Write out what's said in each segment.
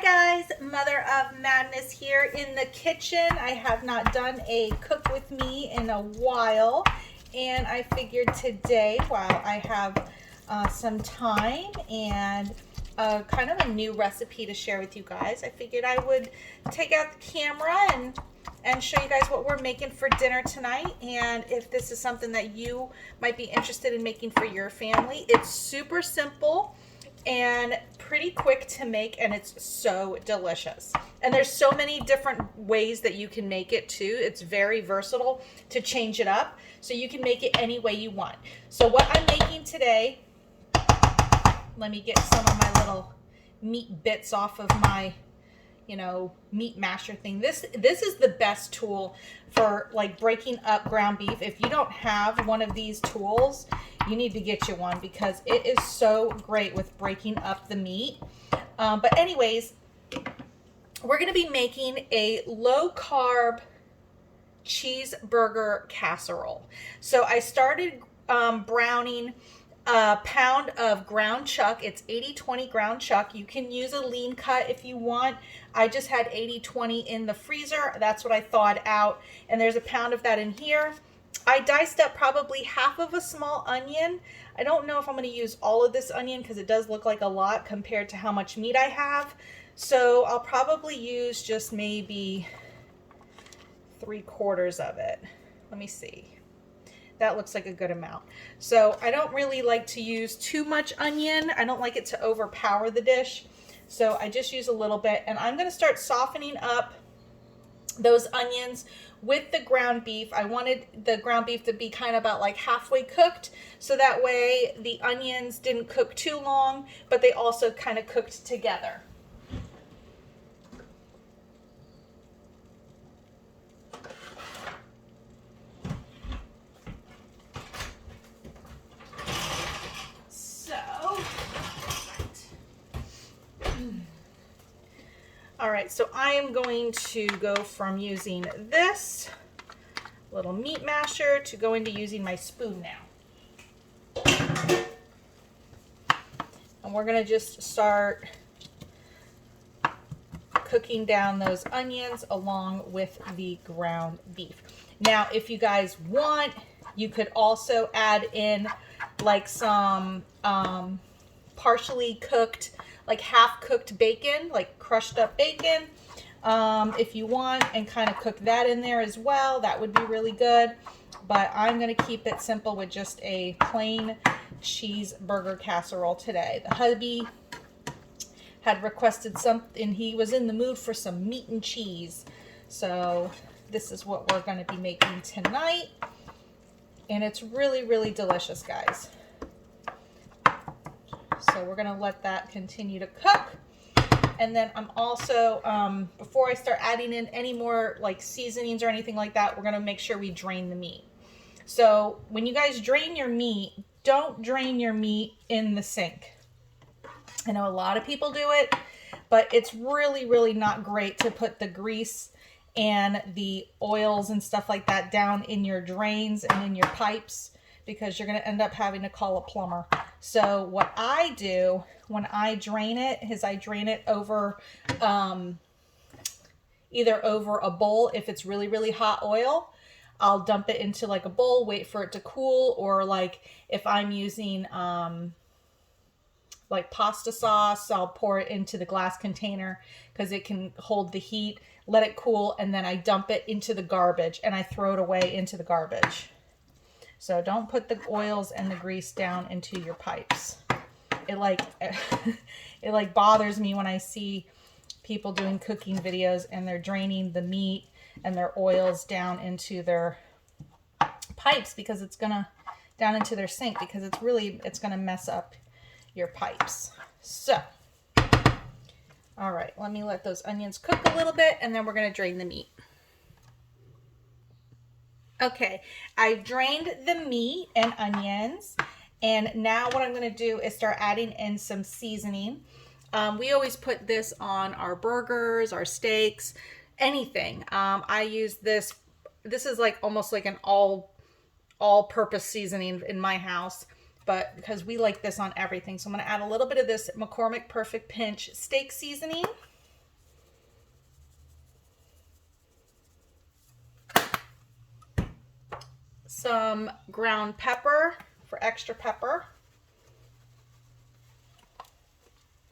Hi guys, Mother of Madness here in the kitchen. I have not done a cook with me in a while, and I figured today, while I have some time and kind of a new recipe to share with you guys, I figured I would take out the camera and show you guys what we're making for dinner tonight, and if this is something that you might be interested in making for your family. It's super simple and pretty quick to make, and it's so delicious. And there's so many different ways that you can make it too. It's very versatile to change it up, so you can make it any way you want. So what I'm making today, let me get some of my little meat bits off of my meat masher thing. This is the best tool for like breaking up ground beef. If you don't have one of these tools, you need to get you one, because it is so great with breaking up the meat. But anyways, we're going to be making a low-carb cheeseburger casserole. So I started browning a pound of ground chuck. It's 80-20 ground chuck. You can use a lean cut if you want. I just had 80-20 in the freezer. That's what I thawed out. And there's a pound of that in here. I diced up probably half of a small onion. I don't know if I'm going to use all of this onion because it does look like a lot compared to how much meat I have. So I'll probably use just maybe 3/4 of it. Let me see. That looks like a good amount. So I don't really like to use too much onion. I don't like it to overpower the dish. So I just use a little bit, and I'm going to start softening up those onions with the ground beef. I wanted the ground beef to be kind of about like halfway cooked, so that way the onions didn't cook too long, but they also kind of cooked together. All right, so I am going to go from using this little meat masher to go into using my spoon now. And we're gonna just start cooking down those onions along with the ground beef. Now, if you guys want, you could also add in like some partially cooked, like half-cooked bacon, like crushed up bacon, if you want, and kind of cook that in there as well. That would be really good. But I'm going to keep it simple with just a plain cheeseburger casserole today. The hubby had requested something. He was in the mood for some meat and cheese. So this is what we're going to be making tonight. And it's really, really delicious, guys. So we're going to let that continue to cook. And then I'm also, before I start adding in any more like seasonings or anything like that, we're going to make sure we drain the meat. So when you guys drain your meat, don't drain your meat in the sink. I know a lot of people do it, but it's really, really not great to put the grease and the oils and stuff like that down in your drains and in your pipes, because you're going to end up having to call a plumber. So what I do when I drain it is I drain it over, either over a bowl. If it's really, really hot oil, I'll dump it into like a bowl, wait for it to cool. Or like if I'm using like pasta sauce, I'll pour it into the glass container because it can hold the heat, let it cool, and then I dump it into the garbage and I throw it away into the garbage. So don't put the oils and the grease down into your pipes. It like bothers me when I see people doing cooking videos and they're draining the meat and their oils down into their pipes, because it's gonna down into their sink, because it's gonna mess up your pipes. So, all right, let me let those onions cook a little bit, and then we're gonna drain the meat. Okay, I've drained the meat and onions, and now what I'm going to do is start adding in some seasoning. We always put this on our burgers, our steaks, anything. I use this. This is like almost like an all-purpose seasoning in my house, but because we like this on everything. So I'm going to add a little bit of this McCormick Perfect Pinch steak seasoning. some ground pepper for extra pepper,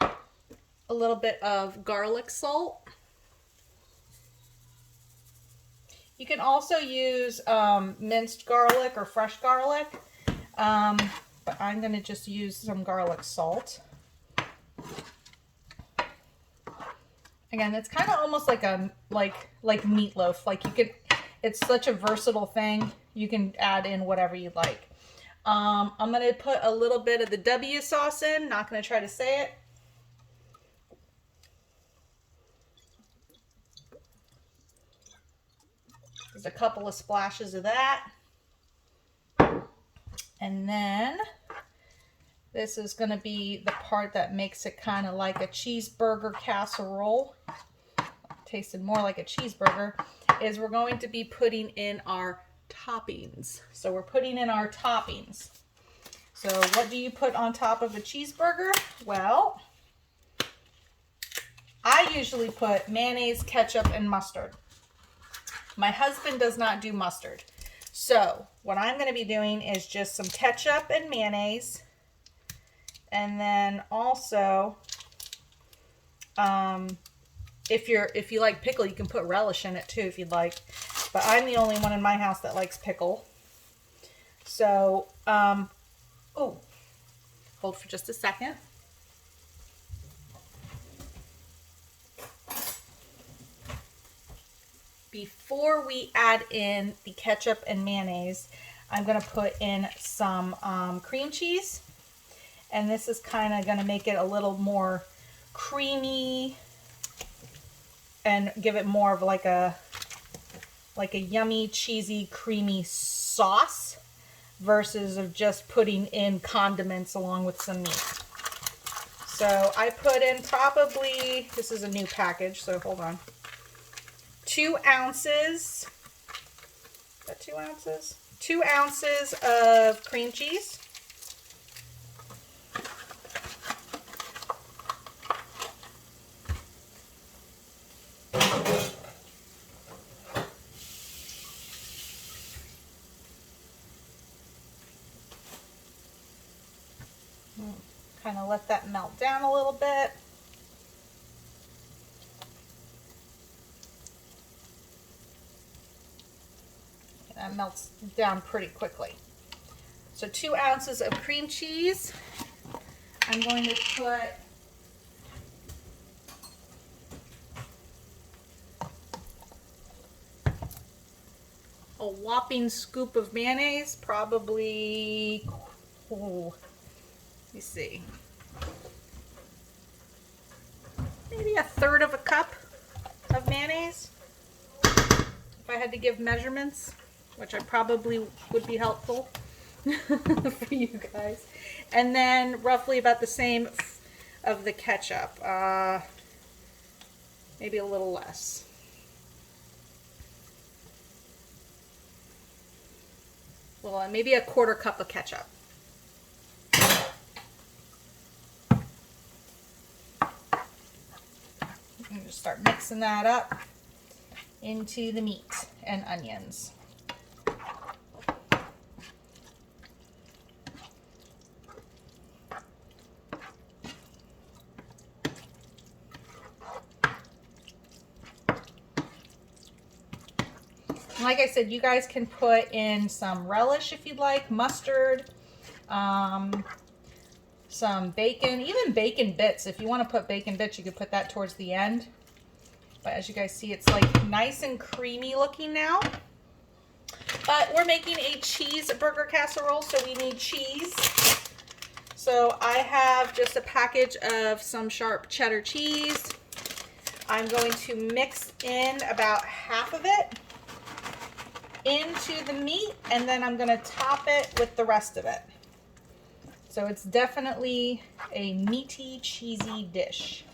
a little bit of garlic salt. You can also use minced garlic or fresh garlic, but I'm going to just use some garlic salt. Again, it's kind of almost like a like meatloaf. Like you could, it's such a versatile thing. You can add in whatever you'd like. I'm going to put a little bit of the W sauce in. Not going to try to say it. There's a couple of splashes of that. And then this is going to be the part that makes it kind of like a cheeseburger casserole. Tasted more like a cheeseburger. Is we're going to be putting in our toppings. So we're putting in our toppings. So what do you put on top of a cheeseburger? Well, I usually put mayonnaise, ketchup, and mustard. My husband does not do mustard. So what I'm going to be doing is just some ketchup and mayonnaise. And then also, if you like pickle, you can put relish in it too if you'd like. But I'm the only one in my house that likes pickle. So, oh, hold for just a second. Before we add in the ketchup and mayonnaise, I'm going to put in some cream cheese. And this is kind of going to make it a little more creamy and give it more of like a yummy, cheesy, creamy sauce versus of just putting in condiments along with some meat. So I put in probably, this is a new package, so hold on. 2 ounces, is that 2 ounces? 2 ounces of cream cheese. Kind of let that melt down a little bit. That melts down pretty quickly. So 2 ounces of cream cheese. I'm going to put a whopping scoop of mayonnaise, probably, oh, let me see, maybe 1/3 of a cup of mayonnaise. If I had to give measurements, which I probably would be helpful for you guys. And then roughly about the same of the ketchup, maybe a little less. Well, maybe 1/4 cup of ketchup. And just start mixing that up into the meat and onions. Like I said, you guys can put in some relish if you'd like, mustard, some bacon, even bacon bits. If you want to put bacon bits, you could put that towards the end. But as you guys see, it's like nice and creamy looking now. But we're making a cheeseburger casserole, so we need cheese. So I have just a package of some sharp cheddar cheese. I'm going to mix in about half of it into the meat, and then I'm going to top it with the rest of it. So it's definitely a meaty, cheesy dish.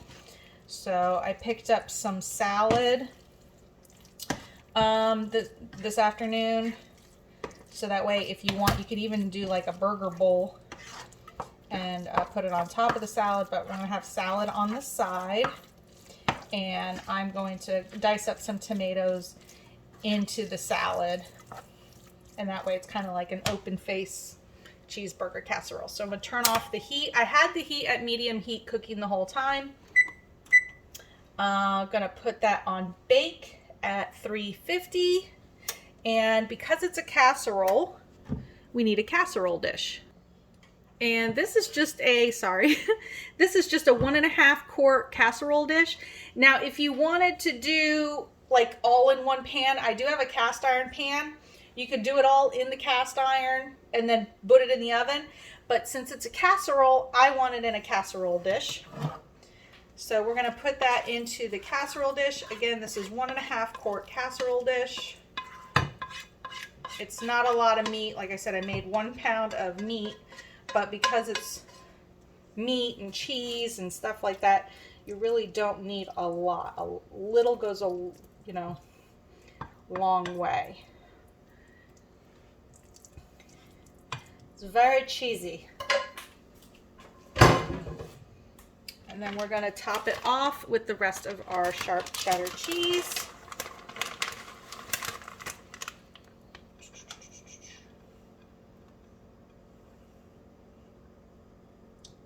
So I picked up some salad this afternoon. So that way, if you want, you could even do like a burger bowl and put it on top of the salad, but we're going to have salad on the side. And I'm going to dice up some tomatoes into the salad And that way it's kind of like an open face cheeseburger casserole. So I'm gonna turn off the heat. I had the heat at medium heat cooking the whole time. Gonna put that on bake at 350. And because it's a casserole, we need a casserole dish. And this is just a, this is just a 1.5 quart casserole dish. Now, if you wanted to do like all in one pan, I do have a cast iron pan. You could do it all in the cast iron and then put it in the oven. But since it's a casserole, I want it in a casserole dish. So we're gonna put that into the casserole dish. Again, this is 1.5 quart casserole dish. It's not a lot of meat. Like I said, I made 1 pound of meat. But because it's meat and cheese and stuff like that, you really don't need a lot. A little goes a, you know, long way. It's very cheesy. And then we're going to top it off with the rest of our sharp cheddar cheese.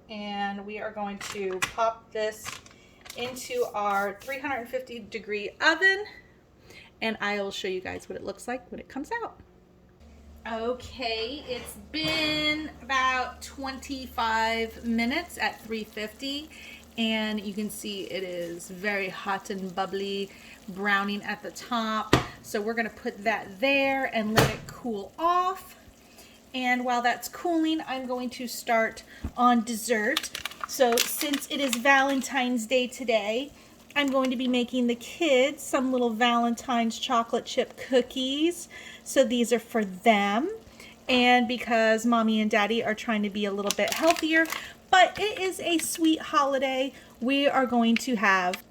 And we are going to pop this into our 350-degree oven, and I'll show you guys what it looks like when it comes out. Okay, it's been about 25 minutes at 350, and you can see it is very hot and bubbly, browning at the top. So we're gonna put that there and let it cool off. And while that's cooling, I'm going to start on dessert. So since it is Valentine's Day today, I'm going to be making the kids some little Valentine's chocolate chip cookies. So these are for them. And because mommy and daddy are trying to be a little bit healthier, but it is a sweet holiday, we are going to have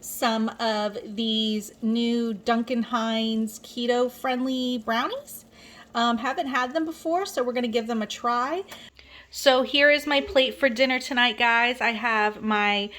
some of these new Duncan Hines keto-friendly brownies. Haven't had them before, so we're going to give them a try. So here is my plate for dinner tonight, guys. I have my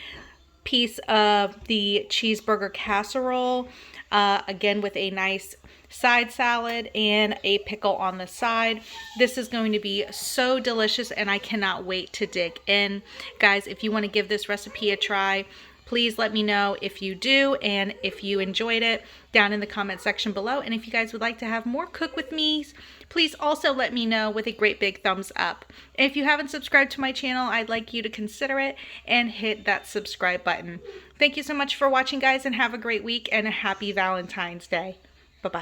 piece of the cheeseburger casserole, again with a nice side salad and a pickle on the side. This is going to be so delicious, and I cannot wait to dig in. Guys, if you want to give this recipe a try, please let me know if you do and if you enjoyed it down in the comment section below. And if you guys would like to have more cook with me's, please also let me know with a great big thumbs up. And if you haven't subscribed to my channel, I'd like you to consider it and hit that subscribe button. Thank you so much for watching, guys, and have a great week and a happy Valentine's Day.